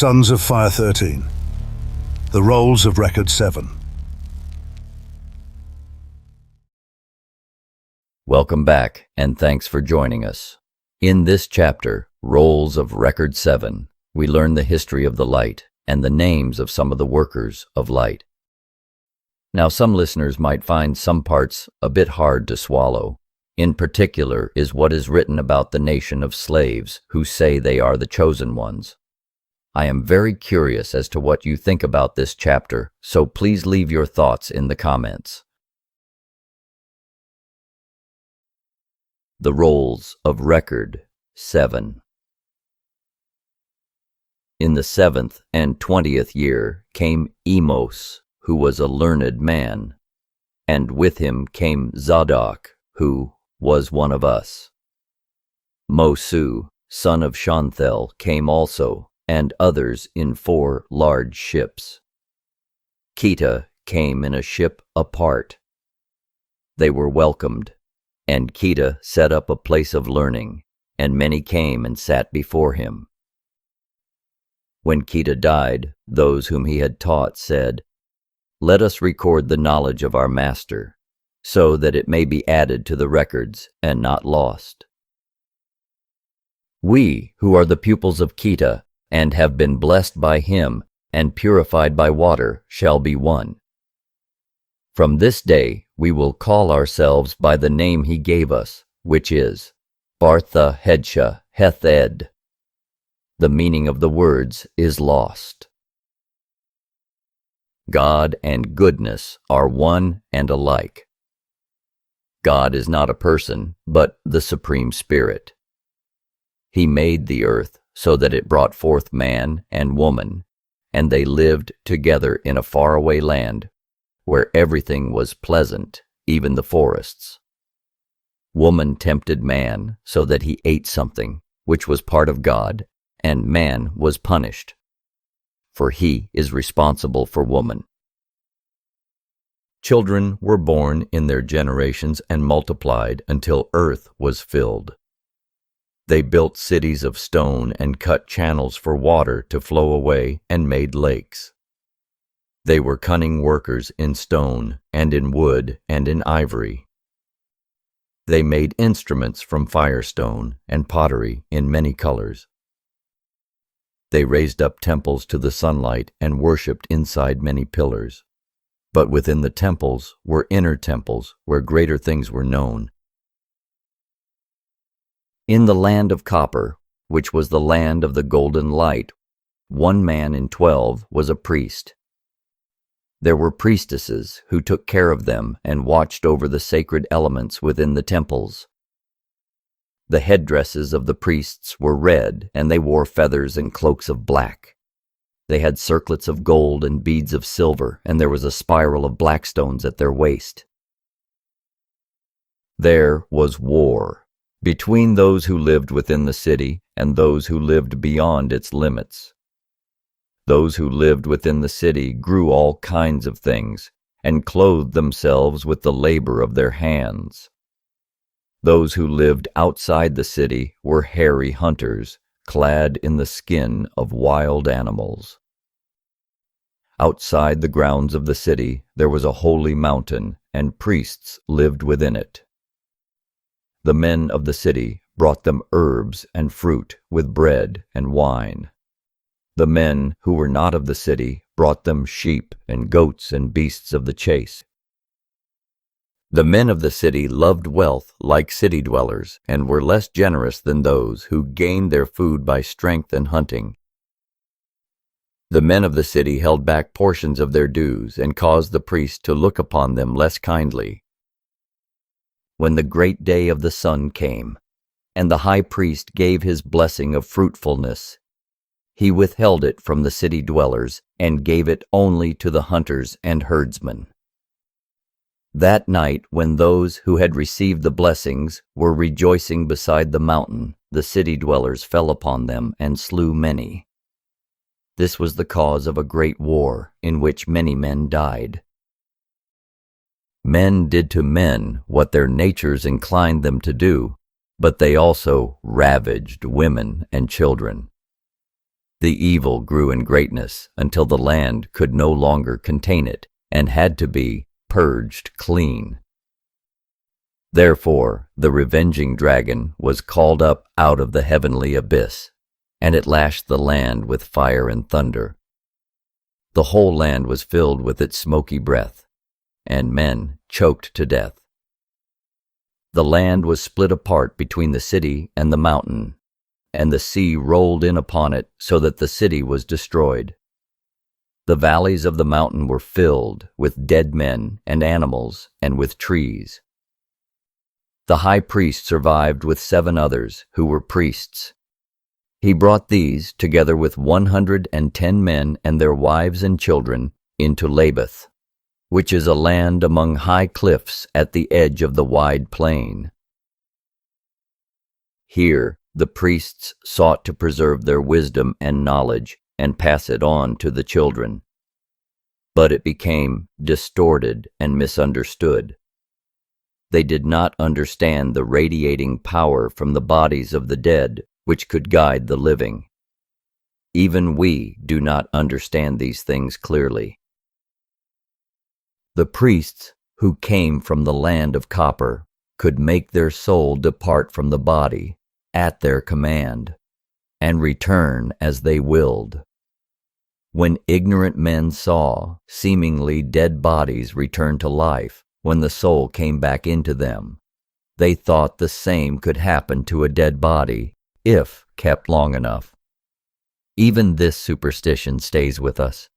Sons of Fire 13. The Rolls of Record 7. Welcome back, and thanks for joining us. In this chapter, Rolls of Record 7, we learn the history of the light and the names of some of the workers of light. Now, some listeners might find some parts a bit hard to swallow. In particular is what is written about the nation of slaves who say they are the chosen ones. I am very curious as to what you think about this chapter, so please leave your thoughts in the comments. The Rolls of Record 7. In the 7th and 20th year came Emos, who was a learned man, and with him came Zadok, who was one of us. Mosu, son of Shanthel, came also, and others in 4 large ships. Kita came in a ship apart. They were welcomed, and Kita set up a place of learning, and many came and sat before him. When Kita died, those whom he had taught said, "Let us record the knowledge of our master, so that it may be added to the records and not lost. We, who are the pupils of Kita, and have been blessed by him and purified by water, shall be one. From this day we will call ourselves by the name he gave us, which is Bartha Hedsha Heth-Ed. The meaning of the words is lost. God and goodness are one and alike. God is not a person, but the Supreme Spirit. He made the earth so that it brought forth man and woman, and they lived together in a faraway land where everything was pleasant, even the forests. Woman tempted man so that he ate something which was part of God, and man was punished, for he is responsible for woman. Children were born in their generations and multiplied until earth was filled. They built cities of stone and cut channels for water to flow away and made lakes. They were cunning workers in stone and in wood and in ivory. They made instruments from firestone and pottery in many colors. They raised up temples to the sunlight and worshipped inside many pillars. But within the temples were inner temples where greater things were known. In the land of copper, which was the land of the golden light, 1 man in 12 was a priest. There were priestesses who took care of them and watched over the sacred elements within the temples. The headdresses of the priests were red, and they wore feathers and cloaks of black. They had circlets of gold and beads of silver, and there was a spiral of black stones at their waist. There was war between those who lived within the city and those who lived beyond its limits. Those who lived within the city grew all kinds of things and clothed themselves with the labor of their hands. Those who lived outside the city were hairy hunters, clad in the skin of wild animals. Outside the grounds of the city there was a holy mountain, and priests lived within it. The men of the city brought them herbs and fruit with bread and wine. The men who were not of the city brought them sheep and goats and beasts of the chase. The men of the city loved wealth like city dwellers, and were less generous than those who gained their food by strength and hunting. The men of the city held back portions of their dues and caused the priests to look upon them less kindly. When the great day of the sun came, and the high priest gave his blessing of fruitfulness, he withheld it from the city dwellers and gave it only to the hunters and herdsmen. That night, when those who had received the blessings were rejoicing beside the mountain, the city dwellers fell upon them and slew many. This was the cause of a great war in which many men died. Men did to men what their natures inclined them to do, but they also ravaged women and children. The evil grew in greatness until the land could no longer contain it and had to be purged clean. Therefore, the revenging dragon was called up out of the heavenly abyss, and it lashed the land with fire and thunder. The whole land was filled with its smoky breath, and men choked to death. The land was split apart between the city and the mountain, and the sea rolled in upon it so that the city was destroyed. The valleys of the mountain were filled with dead men and animals and with trees. The high priest survived with 7 others who were priests. He brought these, together with 110 men and their wives and children, into Labath, which is a land among high cliffs at the edge of the wide plain. Here the priests sought to preserve their wisdom and knowledge and pass it on to the children. But it became distorted and misunderstood. They did not understand the radiating power from the bodies of the dead which could guide the living. Even we do not understand these things clearly. The priests who came from the land of copper could make their soul depart from the body at their command and return as they willed. When ignorant men saw seemingly dead bodies return to life when the soul came back into them, they thought the same could happen to a dead body if kept long enough. Even this superstition stays with us.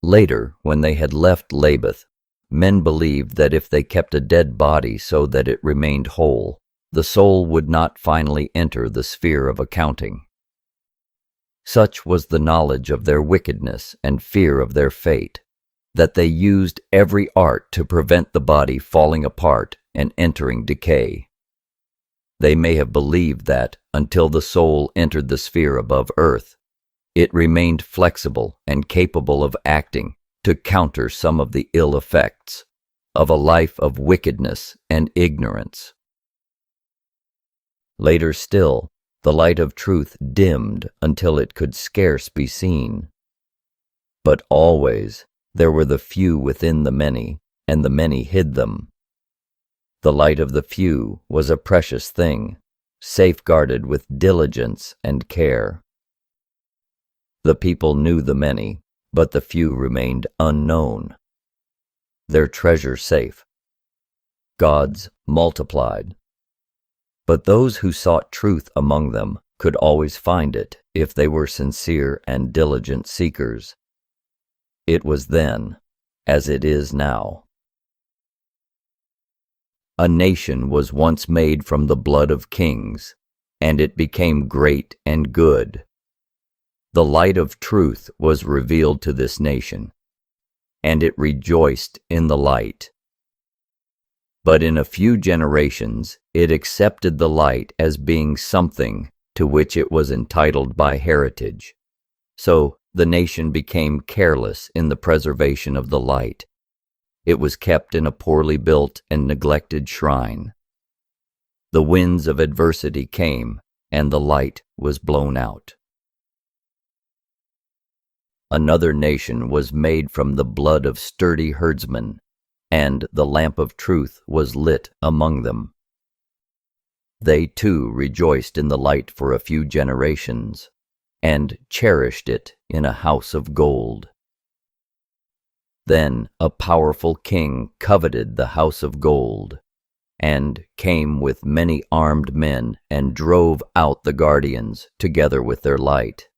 Later, when they had left Labath, men believed that if they kept a dead body so that it remained whole, the soul would not finally enter the sphere of accounting. Such was the knowledge of their wickedness and fear of their fate, that they used every art to prevent the body falling apart and entering decay. They may have believed that, until the soul entered the sphere above earth, it remained flexible and capable of acting to counter some of the ill effects of a life of wickedness and ignorance. Later still, the light of truth dimmed until it could scarce be seen. But always there were the few within the many, and the many hid them. The light of the few was a precious thing, safeguarded with diligence and care. The people knew the many, but the few remained unknown. Their treasure safe. God's multiplied. But those who sought truth among them could always find it if they were sincere and diligent seekers. It was then, as it is now. A nation was once made from the blood of kings, and it became great and good. The light of truth was revealed to this nation, and it rejoiced in the light. But in a few generations it accepted the light as being something to which it was entitled by heritage. So the nation became careless in the preservation of the light. It was kept in a poorly built and neglected shrine. The winds of adversity came, and the light was blown out. Another nation was made from the blood of sturdy herdsmen, and the lamp of truth was lit among them. They too rejoiced in the light for a few generations, and cherished it in a house of gold. Then a powerful king coveted the house of gold, and came with many armed men and drove out the guardians together with their light.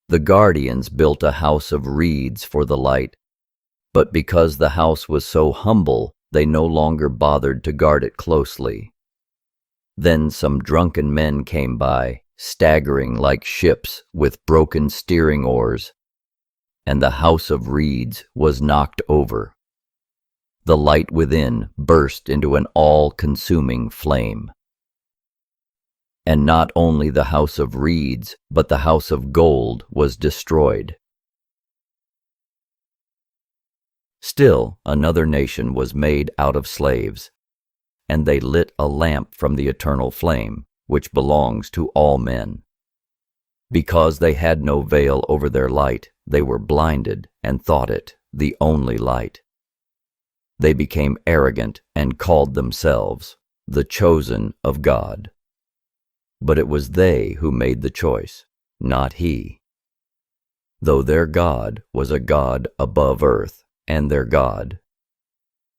The guardians built a house of reeds for the light, but because the house was so humble, they no longer bothered to guard it closely. Then some drunken men came by, staggering like ships with broken steering oars, and the house of reeds was knocked over. The light within burst into an all-consuming flame. And not only the house of reeds, but the house of gold was destroyed. Still another nation was made out of slaves, and they lit a lamp from the eternal flame, which belongs to all men. Because they had no veil over their light, they were blinded and thought it the only light. They became arrogant and called themselves the chosen of God. But it was they who made the choice, not he. Though their God was a God above earth and their God,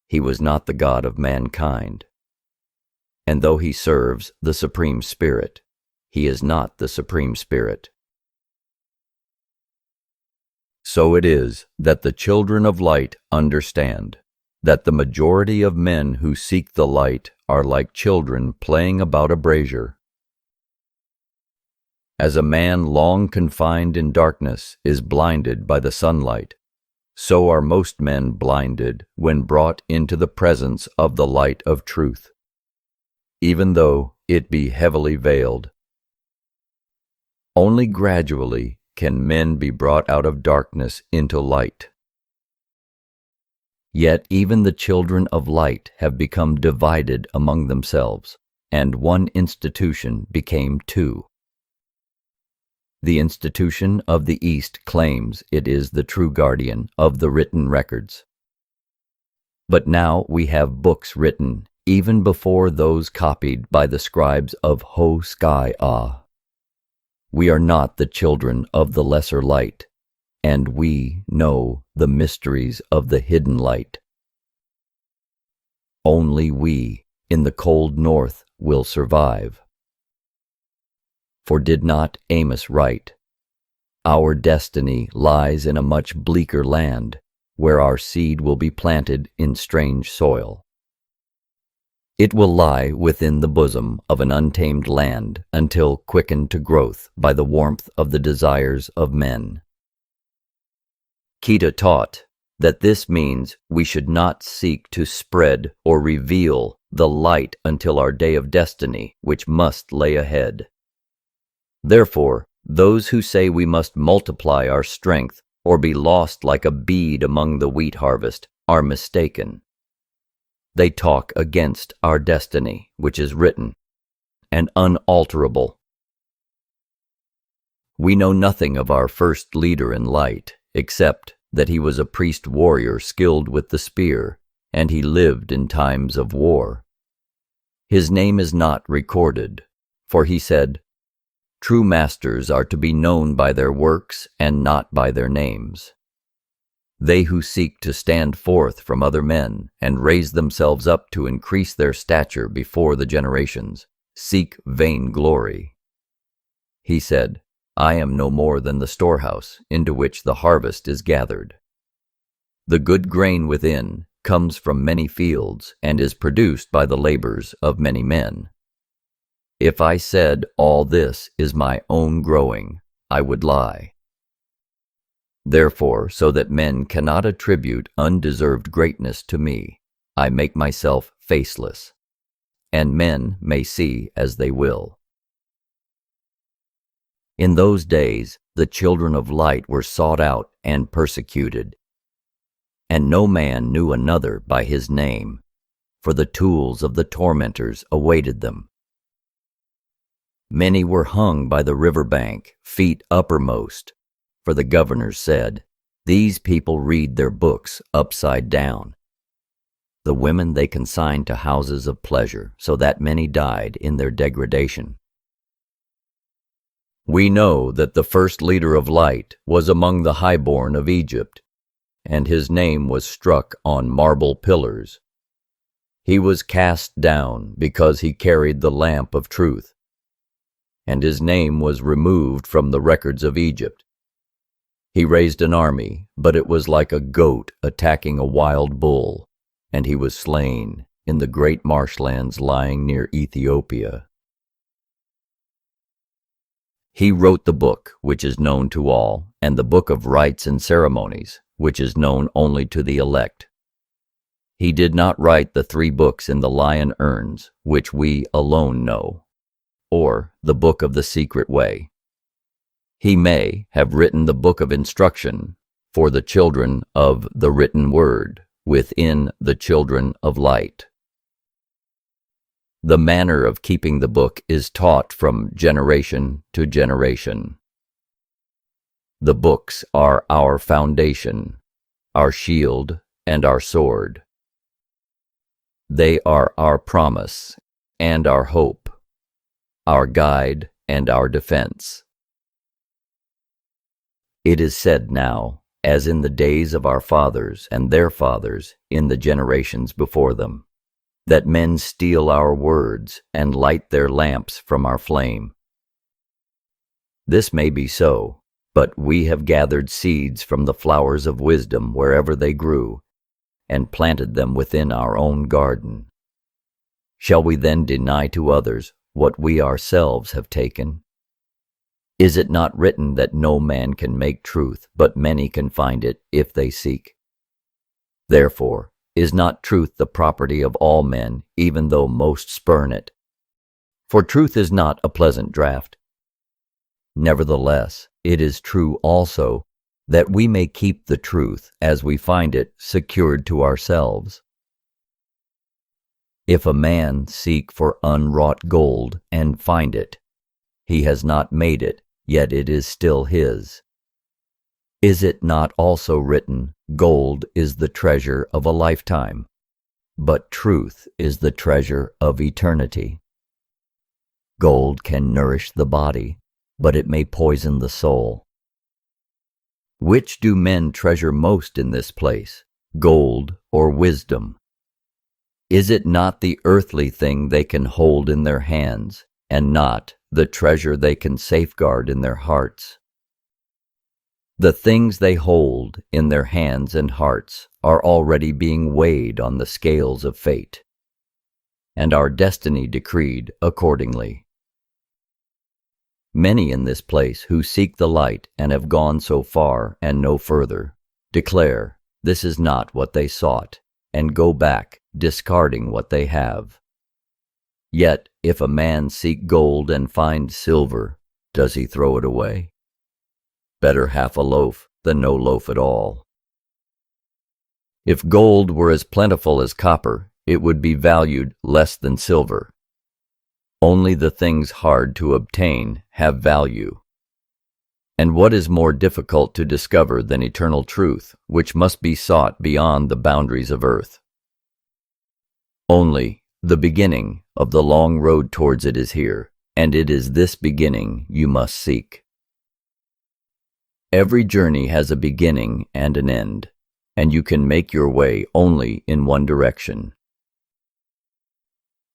he was not the God of mankind. And though he serves the Supreme Spirit, he is not the Supreme Spirit. So it is that the children of light understand that the majority of men who seek the light are like children playing about a brazier. As a man long confined in darkness is blinded by the sunlight, so are most men blinded when brought into the presence of the light of truth, even though it be heavily veiled. Only gradually can men be brought out of darkness into light. Yet even the children of light have become divided among themselves, and one institution became two. The institution of the East claims it is the true guardian of the written records. But now we have books written even before those copied by the scribes of Ho-Sky-Ah. We are not the children of the lesser light, and we know the mysteries of the hidden light. Only we in the cold north will survive. For did not Amos write, "Our destiny lies in a much bleaker land, where our seed will be planted in strange soil. It will lie within the bosom of an untamed land until quickened to growth by the warmth of the desires of men." Kita taught that this means we should not seek to spread or reveal the light until our day of destiny, which must lay ahead. Therefore, those who say we must multiply our strength or be lost like a bead among the wheat harvest are mistaken. They talk against our destiny, which is written and unalterable. We know nothing of our first leader in light, except that he was a priest warrior skilled with the spear, and he lived in times of war. His name is not recorded, for he said, "True masters are to be known by their works and not by their names." They who seek to stand forth from other men and raise themselves up to increase their stature before the generations seek vain glory. He said, "I am no more than the storehouse into which the harvest is gathered." The good grain within comes from many fields and is produced by the labors of many men. If I said all this is my own growing, I would lie. Therefore, so that men cannot attribute undeserved greatness to me, I make myself faceless, and men may see as they will. In those days, the children of light were sought out and persecuted, and no man knew another by his name, for the tools of the tormentors awaited them. Many were hung by the river bank, feet uppermost, for the governors said, "These people read their books upside down." The women they consigned to houses of pleasure, so that many died in their degradation. We know that the first leader of light was among the highborn of Egypt, and his name was struck on marble pillars. He was cast down because he carried the lamp of truth, and his name was removed from the records of Egypt. He raised an army, but it was like a goat attacking a wild bull, and he was slain in the great marshlands lying near Ethiopia. He wrote the book which is known to all, and the book of rites and ceremonies, which is known only to the elect. He did not write the 3 books in the lion urns, which we alone know, or the book of the secret way. He may have written the book of instruction for the children of the written word within the children of light. The manner of keeping the book is taught from generation to generation. The books are our foundation, our shield, and our sword. They are our promise and our hope, our guide and our defense. It is said now, as in the days of our fathers and their fathers in the generations before them, that men steal our words and light their lamps from our flame. This may be so, but we have gathered seeds from the flowers of wisdom wherever they grew, and planted them within our own garden. Shall we then deny to others what we ourselves have taken? Is it not written that no man can make truth, but many can find it if they seek? Therefore, is not truth the property of all men, even though most spurn it? For truth is not a pleasant draught. Nevertheless, it is true also that we may keep the truth as we find it secured to ourselves. If a man seek for unwrought gold and find it, he has not made it, yet it is still his. Is it not also written, gold is the treasure of a lifetime, but truth is the treasure of eternity? Gold can nourish the body, but it may poison the soul. Which do men treasure most in this place, gold or wisdom? Is it not the earthly thing they can hold in their hands, and not the treasure they can safeguard in their hearts? The things they hold in their hands and hearts are already being weighed on the scales of fate, and our destiny decreed accordingly. Many in this place who seek the light and have gone so far and no further, declare this is not what they sought, and go back, discarding what they have. Yet if a man seek gold and find silver, does he throw it away? Better half a loaf than no loaf at all. If gold were as plentiful as copper, it would be valued less than silver. Only the things hard to obtain have value. And what is more difficult to discover than eternal truth, which must be sought beyond the boundaries of earth? Only the beginning of the long road towards it is here, and it is this beginning you must seek. Every journey has a beginning and an end, and you can make your way only in one direction.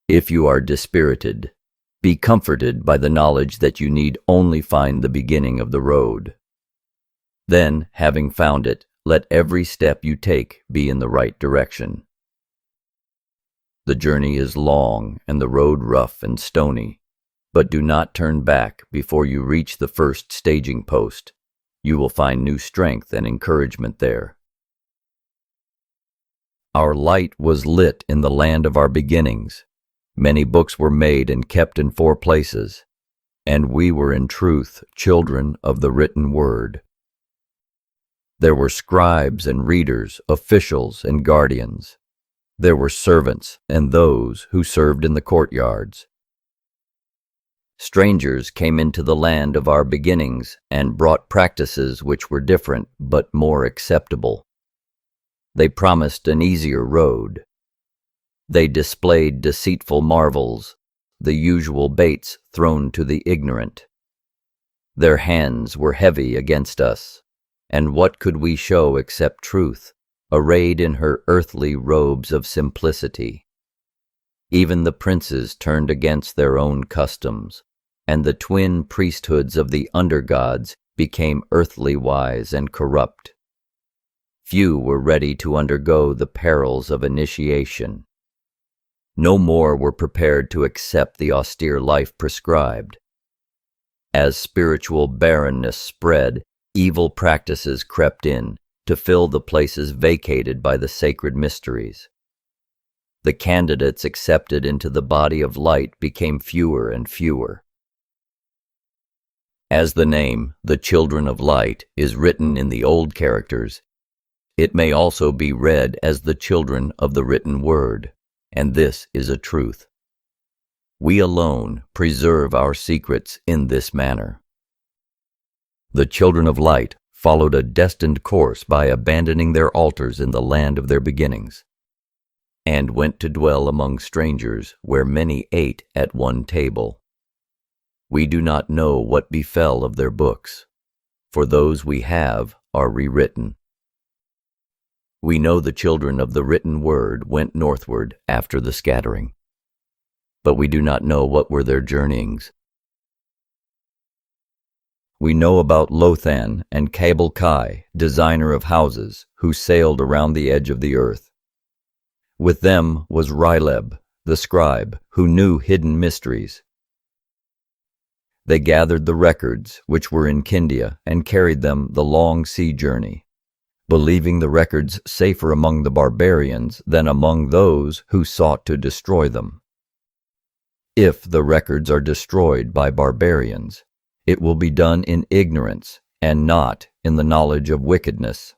If you are dispirited, be comforted by the knowledge that you need only find the beginning of the road. Then, having found it, let every step you take be in the right direction. The journey is long and the road rough and stony, but do not turn back before you reach the first staging post. You will find new strength and encouragement there. Our light was lit in the land of our beginnings. Many books were made and kept in 4 places, and we were in truth children of the written word. There were scribes and readers, officials and guardians. There were servants and those who served in the courtyards. Strangers came into the land of our beginnings and brought practices which were different but more acceptable. They promised an easier road. They displayed deceitful marvels, the usual baits thrown to the ignorant. Their hands were heavy against us, and what could we show except truth, arrayed in her earthly robes of simplicity? Even the princes turned against their own customs, and the twin priesthoods of the undergods became earthly wise and corrupt. Few were ready to undergo the perils of initiation. No more were prepared to accept the austere life prescribed. As spiritual barrenness spread, evil practices crept in to fill the places vacated by the sacred mysteries. The candidates accepted into the body of light became fewer and fewer. As the name, the Children of Light, is written in the old characters, it may also be read as the children of the written word, and this is a truth. We alone preserve our secrets in this manner. The children of light followed a destined course by abandoning their altars in the land of their beginnings, and went to dwell among strangers where many ate at one table. We do not know what befell of their books, for those we have are rewritten. We know the children of the written word went northward after the scattering, but we do not know what were their journeyings. We know about Lothan and Cable Kai, designer of houses, who sailed around the edge of the earth. With them was Ryleb, the scribe, who knew hidden mysteries. They gathered the records which were in Kindia and carried them the long sea journey, believing the records safer among the barbarians than among those who sought to destroy them. If the records are destroyed by barbarians, it will be done in ignorance and not in the knowledge of wickedness.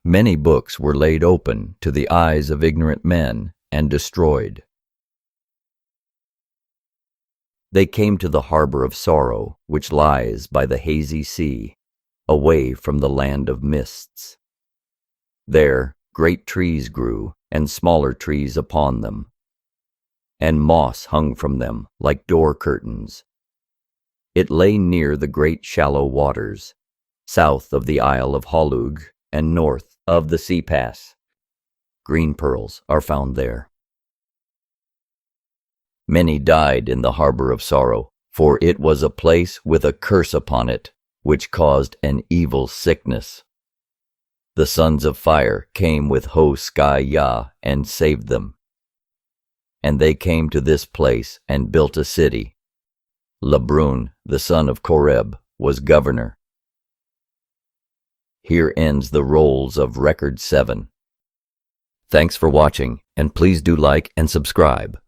Many books were laid open to the eyes of ignorant men and destroyed. They came to the harbor of sorrow, which lies by the hazy sea, away from the land of mists. There great trees grew, and smaller trees upon them, and moss hung from them like door curtains. It lay near the great shallow waters, south of the Isle of Holug and north of the sea pass. Green pearls are found there. Many died in the harbor of sorrow, for it was a place with a curse upon it, which caused an evil sickness. The sons of fire came with Ho-Sky-Ya and saved them. And they came to this place and built a city. Labrun, the son of Koreb, was governor. Here ends the rolls of Record 7. Thanks for watching, and please do like and subscribe.